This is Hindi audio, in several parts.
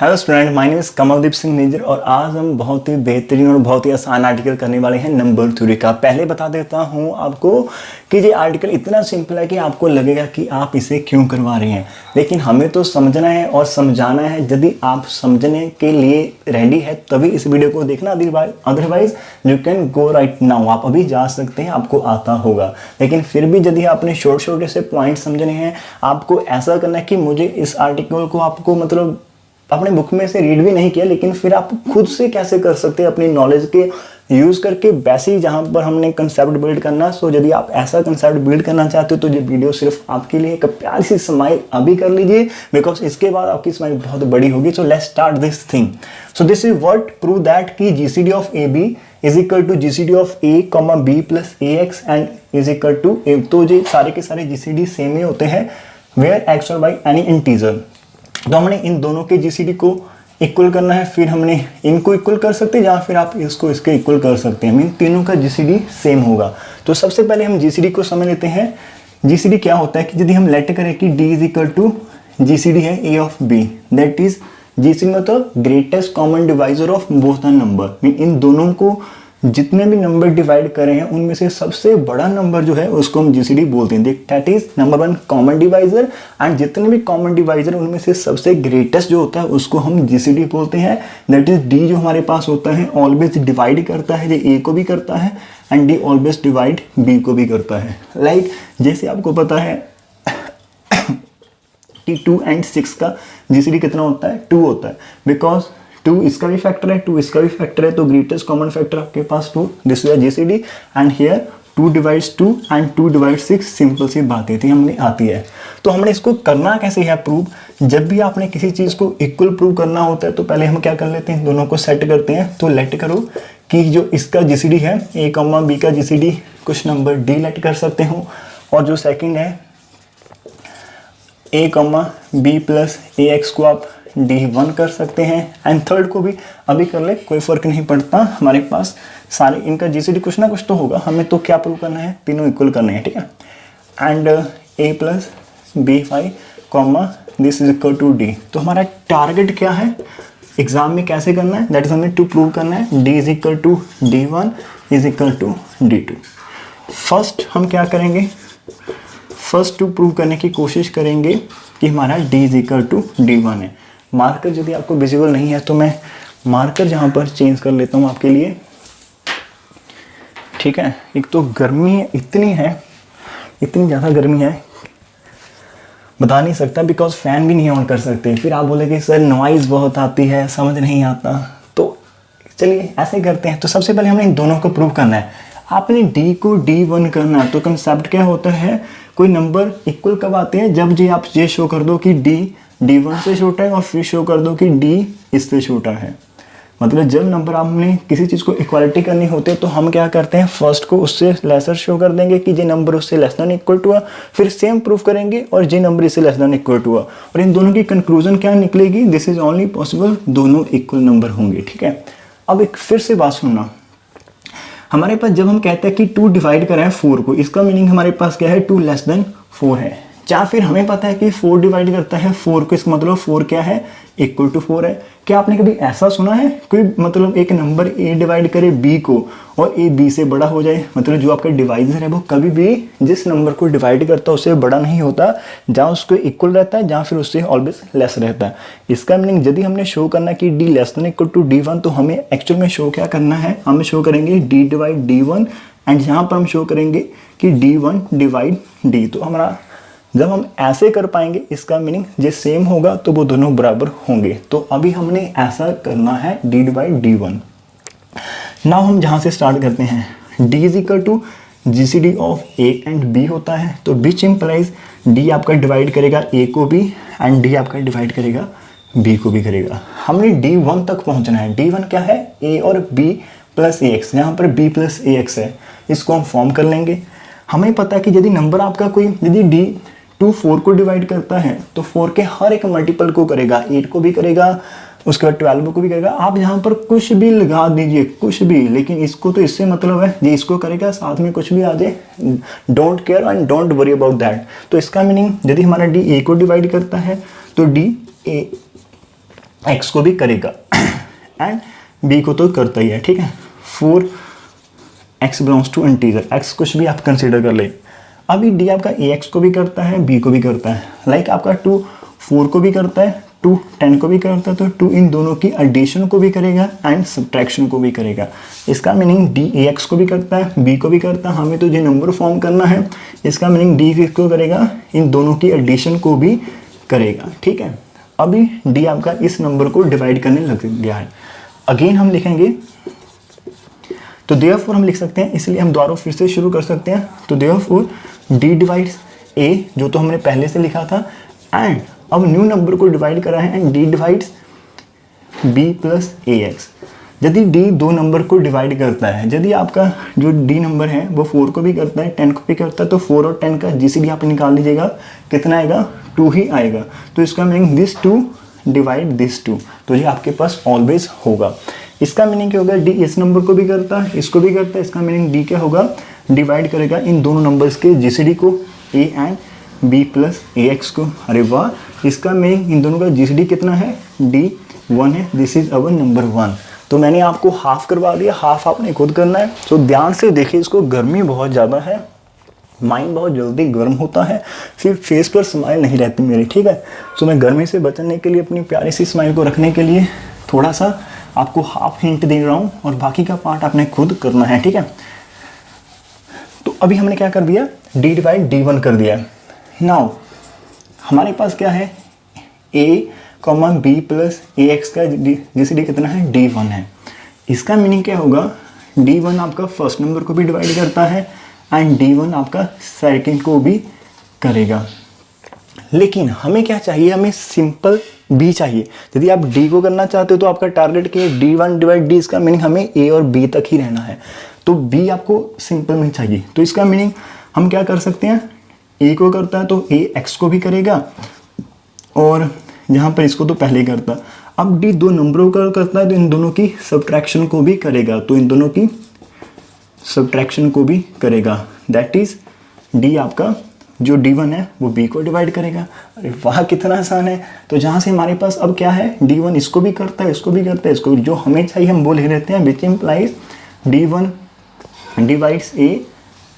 Hello student, my name is Kamaldeep Singh Nijjar और आज हम बहुत ही बेहतरीन और बहुत ही आसान आर्टिकल करने वाले हैं नंबर 3 का। पहले बता देता हूं आपको कि ये आर्टिकल इतना सिंपल है कि आपको लगेगा कि आप इसे क्यों करवा रहे हैं, लेकिन हमें तो समझना है और समझाना है। यदि आप समझने के लिए रेडी है तभी इस वीडियो को देखना, otherwise you can go right now. आप अभी जा सकते हैं, आपको आता होगा। लेकिन फिर भी यदि आपने छोटे से पॉइंट समझने हैं, आपको ऐसा करना है कि मुझे इस आर्टिकल को आपको मतलब अपने बुक में से रीड भी नहीं किया, लेकिन फिर आप खुद से कैसे कर सकते हैं अपनी नॉलेज के यूज़ करके, वैसे ही जहाँ पर हमने कंसेप्ट बिल्ड करना। सो यदि आप ऐसा कंसेप्ट बिल्ड करना चाहते हो तो ये वीडियो सिर्फ आपके लिए। एक प्यारी सी स्माइल अभी कर लीजिए, बिकॉज इसके बाद आपकी स्माइल बहुत बड़ी होगी। So let's start this thing. So this is what prove that कि GCD of a b is equal to GCD of a comma b plus a x and is equal to a. तो ये सारे के सारे जीसीडी सेम ही होते हैं वेयर एक्स और बाई एनी इंटीजर। तो हमने इन दोनों के जीसीडी को इक्वल करना है, फिर हमने इनको इक्वल कर सकते हैं या फिर आप इसको इसके इक्वल कर सकते हैं। मीन तीनों का जीसीडी सेम होगा। तो सबसे पहले हम जीसीडी को समझ लेते हैं। जीसीडी क्या होता है कि यदि हम लेट करें कि d is equal to GCD है a of b, that is GCD मतलब greatest common divisor of both the number. Mean इन दोनों को जितने भी नंबर डिवाइड करे हैं उनमें से सबसे बड़ा नंबर जो है उसको हम जीसीडी बोलते हैं। That is number 1 common divisor, and जितने भी कॉमन डिवाइजर उनमें से सबसे ग्रेटेस्ट जो होता है उसको हम जीसीडी बोलते हैं। दैट इज डी जो हमारे पास होता है ऑलवेज डिवाइड करता है, ये ए को भी करता है and D always divide B को भी करता है। लाइक जैसे आपको पता है कि 2 and 6 का जीसीडी कितना होता है, 2 होता है, बिकॉज 2 इसका भी फैक्टर है, 2 इसका भी फैक्टर है, तो ग्रेटेस्ट कॉमन फैक्टर आपके पास 2, this is GCD. And here 2 divides 2 and 2 divides 6, simple सी बात थी हमने आती है। तो हमने इसको करना कैसे है प्रूव। जब भी आपने किसी चीज़ को इक्वल प्रूव करना होता है तो पहले हम क्या कर लेते हैं, दोनों को सेट करते हैं। तो लेट करो कि जो इसका जीसीडी है ए कॉमा बी का जीसीडी कुछ नंबर डी लेट कर सकते हो, और जो सेकेंड है ए comma b plus a x को आप D1 कर सकते हैं, एंड थर्ड को भी अभी कर ले, कोई फर्क नहीं पड़ता। हमारे पास सारे इनका जीसीडी कुछ ना कुछ तो होगा, हमें तो क्या प्रूव करना है, तीनों इक्वल करने हैं, ठीक है। And A plus B five comma this is equal to D. तो हमारा टारगेट क्या है एग्जाम में, कैसे करना है, दैट इज हमें टू प्रूव करना है D is equal to D1 is equal to D2। First हम क्या करेंगे, फर्स्ट टू प्रूव करने की कोशिश करेंगे कि हमारा D is equal to D1 है। मार्कर यदि आपको विजिबल नहीं है तो मैं मार्कर जहाँ पर चेंज कर लेता हूँ आपके लिए, ठीक है। एक तो गर्मी इतनी है, इतनी ज़्यादा गर्मी है, बता नहीं सकता, बिकॉज फ़ैन भी नहीं ऑन कर सकते। फिर आप बोले कि सर नॉइज़ बहुत आती है, समझ नहीं आता। तो चलिए ऐसे करते हैं। तो सबसे पहले हमने इन दोनों को प्रूव करना है। आपने डी को D1 करना है, तो कंसेप्ट क्या होता है, कोई नंबर इक्वल कब आते हैं, जब जी आप ये शो कर दो कि डी D1 से छोटा है और फिर शो कर दो कि D इससे छोटा है। मतलब जब नंबर आपने किसी चीज़ को इक्वालिटी करनी होती है तो हम क्या करते हैं, फर्स्ट को उससे लेसर शो कर देंगे कि ये नंबर उससे लेस देन इक्वल टू हुआ, फिर सेम प्रूफ करेंगे और ये नंबर इससे लेस देन इक्वल टू हुआ, और इन दोनों की कंक्लूजन क्या निकलेगी, दिस इज ओनली पॉसिबल, दोनों इक्वल नंबर होंगे, ठीक है। अब एक फिर से बात सुनना, हमारे पास जब हम कहते हैं कि 2 डिवाइड करा है 4 को, इसका मीनिंग हमारे पास क्या है, 2 लेस देन 4 है। या फिर हमें पता है कि 4 डिवाइड करता है 4 को, इसका मतलब 4 क्या है, इक्वल टू 4 है। क्या आपने कभी ऐसा सुना है कोई मतलब एक नंबर a डिवाइड करे b को और a b से बड़ा हो जाए, मतलब जो आपका डिवाइजर है वो कभी भी जिस नंबर को डिवाइड करता है उससे बड़ा नहीं होता, जहाँ उसको इक्वल रहता है, जहाँ फिर उससे ऑलवेज लेस रहता है। इसका मीनिंग यदि हमने शो करना है कि d less than equal to D1, तो हमें एक्चुअल में शो क्या करना है, हमें शो करेंगे d डिवाइड D1, एंड यहाँ पर हम शो करेंगे कि D1 डिवाइड D। तो हमारा जब हम ऐसे कर पाएंगे, इसका मीनिंग जे सेम होगा तो वो दोनों बराबर होंगे। तो अभी हमने ऐसा करना है d डिवाइड D1। नाउ हम जहाँ से स्टार्ट करते हैं, d is equal to GCD of a and b होता है, तो विच इम्प्लाइज d आपका डिवाइड करेगा a को भी एंड d आपका डिवाइड करेगा b को भी करेगा। हमने D1 तक पहुँचना है। D1 क्या है, a और b प्लस ए एक्स, यहाँ पर b प्लस ए एक्स है, इसको हम फॉर्म कर लेंगे। हमें पता है कि यदि नंबर आपका कोई, यदि d 4 को डिवाइड करता है तो 4 के हर एक मल्टीपल को करेगा, 8 को भी करेगा, उसके बाद 12 को भी करेगा। आप यहाँ पर कुछ भी लगा दीजिए, कुछ भी, लेकिन इसको तो इससे मतलब है ये इसको करेगा, साथ में कुछ भी आ जाए, don't care and don't worry about that. तो इसका मीनिंग यदि हमारा d a को डिवाइड करता है तो d a x को भी करेगा एंड b को तो करता ही है, ठीक है। 4 x belongs to integer, x कुछ भी आप कंसीडर कर ले। अभी d आपका ax को भी करता है, b को भी करता है, लाइक आपका 2 4 को भी करता है, 2 10 को भी करता है, तो 2 इन दोनों की एडिशन को भी करेगा एंड सब्ट्रैक्शन को भी करेगा। इसका मीनिंग d ax को भी करता है, b को भी करता है, हमें तो ये नंबर फॉर्म करना है। इसका मीनिंग d किसको करेगा, इन दोनों की एडिशन को भी करेगा, ठीक है। अभी d आपका इस नंबर को डिवाइड करने लग गया है। अगेन हम लिखेंगे, तो देयरफॉर हम लिख सकते हैं, इसलिए हम दोबारा फिर से शुरू कर सकते हैं। तो देयरफॉर d डिवाइड्स a, जो तो हमने पहले से लिखा था, एंड अब न्यू नंबर को डिवाइड करा है and d divides b plus ax। यदि d दो नंबर को डिवाइड करता है, यदि आपका जो d नंबर है वो 4 को भी करता है, 10 को भी करता है, तो 4 और 10 का GCD आप निकाल लीजिएगा, कितना आएगा, 2 ही आएगा। तो इसका मीनिंग दिस 2 डिवाइड दिस 2, तो ये आपके पास ऑलवेज होगा। इसका मीनिंग क्या होगा, d इस नंबर को भी करता है, इसको भी करता है, इसका मीनिंग d क्या होगा, डिवाइड करेगा इन दोनों नंबर्स के GCD को, a and b plus ax को। अरे वाह, इसका मीनिंग इन दोनों का GCD कितना है, d 1 है, दिस इज अवर नंबर 1। तो मैंने आपको हाफ करवा दिया, हाफ आपने खुद करना है। तो ध्यान से देखिए, इसको गर्मी बहुत ज़्यादा है, माइंड बहुत जल्दी गर्म होता है, फिर फेस पर स्माइल नहीं रहती मेरी, ठीक है। तो मैं गर्मी से बचने के लिए, अपनी प्यारी सी स्माइल को रखने के लिए थोड़ा सा आपको हाफ हिंट दे रहा हूँ, और बाकी का पार्ट आपने खुद करना है, ठीक है। तो अभी हमने क्या कर दिया, d डिवाइड d1 कर दिया। नाउ हमारे पास क्या है, a comma b plus ax का GCD कितना है, d1 है। इसका मीनिंग क्या होगा, d1 आपका फर्स्ट नंबर को भी डिवाइड करता है एंड d1 आपका सेकंड को भी करेगा। लेकिन हमें क्या चाहिए, हमें सिंपल b चाहिए। यदि आप d को करना चाहते हो तो आपका टारगेट क्या है, d1 डिवाइड d, इसका मीनिंग हमें a और b तक ही रहना है, तो b आपको सिंपल में चाहिए। तो इसका मीनिंग हम क्या कर सकते हैं, a को करता है तो a x को भी करेगा, और यहाँ पर इसको तो पहले करता। अब d दो नंबरों का करता है तो इन दोनों की सब्ट्रैक्शन को भी करेगा, तो इन दोनों की सब्ट्रैक्शन को भी करेगा। दैट इज d आपका जो d1 है वो b को डिवाइड करेगा। अरे वाह, कितना आसान है। तो जहाँ से हमारे पास अब क्या है, d1 इसको भी करता है, इसको भी करता है, इसको, जो हमें चाहिए हम वो लिख देते हैं, which implies d1 divides a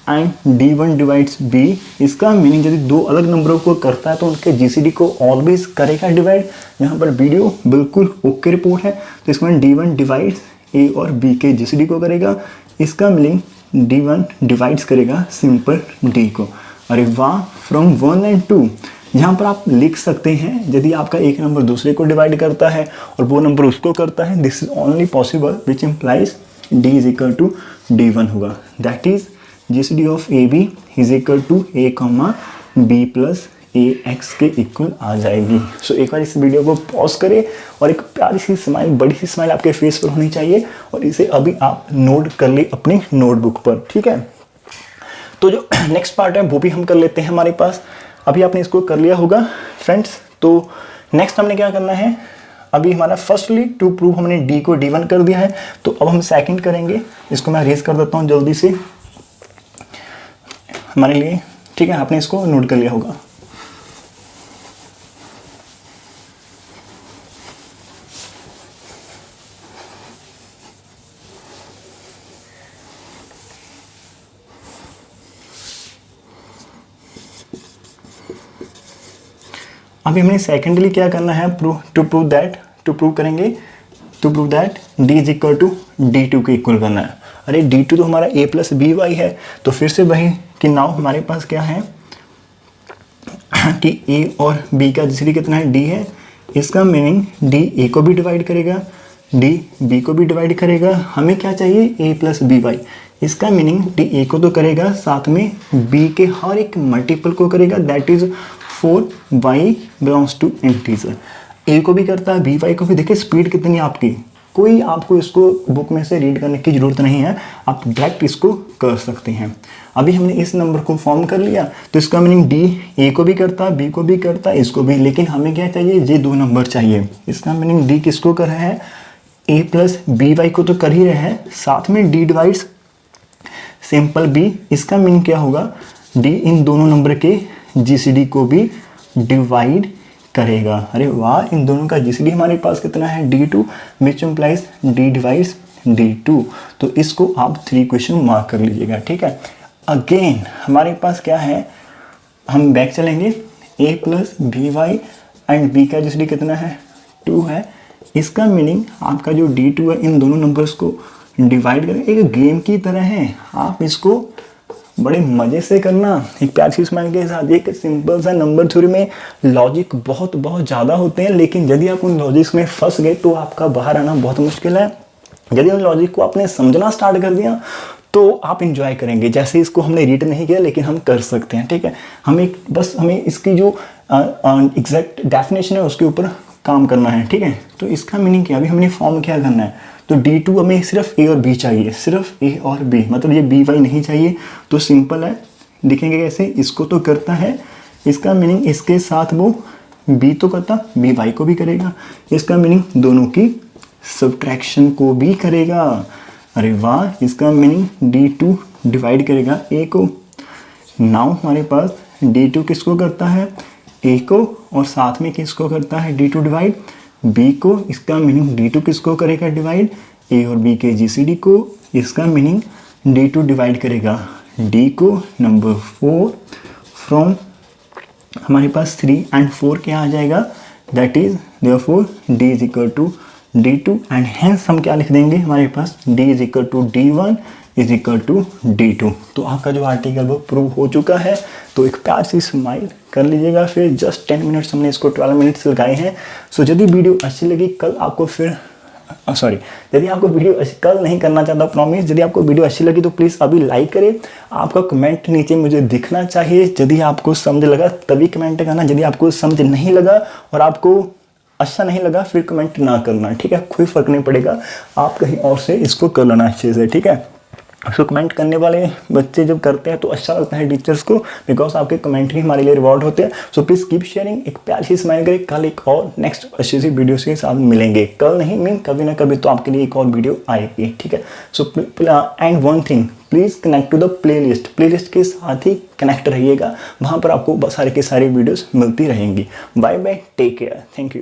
and d1 divides b। इसका मीनिंग यदि दो अलग नंबरों को करता है तो उनके GCD को ऑलवेज करेगा डिवाइड। यहाँ पर वीडियो बिल्कुल ओके रिपोर्ट है। तो इसमें d1 डिवाइड्स a और b के GCD को करेगा, इसका मीनिंग d1 डिवाइड्स करेगा सिंपल d को। अरे वाह, फ्रॉम 1 एंड 2 यहाँ पर आप लिख सकते हैं, यदि आपका एक नंबर दूसरे को डिवाइड करता है और वो नंबर उसको करता है, this is only possible which implies d is equal to d1 होगा। दैट इज GCD ऑफ AB is equal to a comma b plus ax के इक्वल आ जाएगी। सो एक बार इस वीडियो को पॉज करें और एक प्यारी सी स्माइल, बड़ी सी स्माइल आपके फेस पर होनी चाहिए, और इसे अभी आप नोट कर ले अपनी नोटबुक पर, ठीक है। तो जो नेक्स्ट पार्ट है वो भी हम कर लेते हैं हमारे पास। अभी आपने इसको कर लिया होगा फ्रेंड्स। तो नेक्स्ट हमने क्या करना है, अभी हमारा फर्स्टली टू प्रूव हमने d को d1 कर दिया है, तो अब हम सेकंड करेंगे। इसको मैं रेज कर देता हूँ जल्दी से हमारे लिए, ठीक है। आपने इसको नोट कर लिया होगा। अभी हमने सेकेंडली क्या करना है, to prove that d is equal to d2 के इक्वल करना है। अरे d2 तो हमारा a प्लस बी वाई है, तो फिर से वही कि नाउ हमारे पास क्या है कि a और b का GCD कितना है, d है। इसका मीनिंग d a को भी डिवाइड करेगा, d b को भी डिवाइड करेगा। हमें क्या चाहिए, a प्लस बी वाई। इसका मीनिंग d a को तो करेगा, साथ में b के हर एक मल्टीपल को करेगा, that is 4y belongs to integer. a को भी करता है, b y को भी। देखिए स्पीड कितनी है आपकी, कोई आपको इसको बुक में से रीड करने की ज़रूरत नहीं है, आप डायरेक्ट इसको कर सकते हैं। अभी हमने इस नंबर को फॉर्म कर लिया, तो इसका मीनिंग d a को भी करता है, b को भी करता है, इसको भी। लेकिन हमें क्या चाहिए, ये दो नंबर चाहिए। इसका मीनिंग d किसको कर रहा है, a प्लस बी वाई को तो कर ही रहे हैं, साथ में d डिवाइड्स सिंपल b। इसका मीनिंग क्या होगा, d इन दोनों नंबर के GCD को भी डिवाइड करेगा। अरे वाह, इन दोनों का जीसीडी हमारे पास कितना है, D2, विच इम्प्लाइज D डिवाइड्स D2। तो इसको आप 3 क्वेश्चन मार्क कर लीजिएगा, ठीक है। अगेन हमारे पास क्या है, हम बैक चलेंगे, a plus B Y and b का जीसीडी कितना है, 2 है। इसका मीनिंग आपका जो D2 है इन दोनों नंबर्स को डिवाइड करें, एक गेम की तरह है। आप इसको बड़े मज़े से करना, एक प्यार सी स्माइल के साथ। एक सिंपल सा नंबर थ्योरी में लॉजिक बहुत ज़्यादा होते हैं, लेकिन यदि आप उन लॉजिक्स में फंस गए तो आपका बाहर आना बहुत मुश्किल है। यदि उन लॉजिक को आपने समझना स्टार्ट कर दिया तो आप इंजॉय करेंगे। जैसे इसको हमने रीड नहीं किया लेकिन हम कर सकते हैं, ठीक है। हमें इसकी जो एग्जैक्ट डेफिनेशन है उसके ऊपर काम करना है, ठीक है। तो इसका मीनिंग क्या, अभी हमने फॉर्म क्या करना है, तो D2 हमें सिर्फ A और B चाहिए, सिर्फ A और B, मतलब ये B वाई नहीं चाहिए। तो सिंपल है, लिखेंगे कैसे, इसको तो करता है, इसका मीनिंग इसके साथ वो B तो करता, B वाई को भी करेगा, इसका मीनिंग दोनों की सब्ट्रैक्शन को भी करेगा। अरे वाह, इसका मीनिंग D2 डिवाइड करेगा A को। नाउ हमारे पास D2 किसको करता है, A को, और साथ में किसको करता है D2 डिवाइड, B को। इसका मीनिंग D2 किसको करेगा डिवाइड, A और B के जीसीडी को। इसका मीनिंग D2 डिवाइड करेगा D को। नंबर 4 फ्रॉम हमारे पास 3 एंड 4 क्या आ जाएगा, that is therefore D is equal to D2 and hence हम क्या लिख देंगे, हमारे पास D is equal to D1 is equal to D2। तो आपका जो आर्टिकल वो प्रूव हो चुका है। तो एक प्यार सी स्माइल कर लीजिएगा। फिर जस्ट 10 मिनट्स, हमने इसको 12 मिनट्स लगाए हैं। सो यदि वीडियो अच्छी लगी, कल आपको फिर यदि आपको वीडियो कल नहीं करना चाहता प्रॉमिस, यदि आपको वीडियो अच्छी लगी तो प्लीज़ अभी लाइक करें। आपका कमेंट नीचे मुझे दिखना चाहिए। यदि आपको समझ लगा तभी कमेंट करना, यदि आपको समझ नहीं लगा और आपको अच्छा नहीं लगा फिर कमेंट ना करना, ठीक है। कोई फ़र्क नहीं पड़ेगा, आप कहीं और से इसको कर लेना अच्छे से, ठीक है। सो कमेंट करने वाले बच्चे जब करते हैं तो अच्छा लगता है टीचर्स को, बिकॉज आपके कमेंट ही हमारे लिए रिवॉर्ड होते हैं। So please keep sharing. एक प्यारी सी स्माइल करें। कल एक और नेक्स्ट अच्छी सी वीडियो के साथ मिलेंगे। कल नहीं मीन कभी ना कभी तो आपके लिए एक और वीडियो आएगी, ठीक है। So and one thing, please connect to the playlist. Playlist के साथ ही कनेक्ट रहिएगा, वहाँ पर आपको सारे के सारी वीडियोस मिलती रहेंगी। Bye bye, take care, thank you.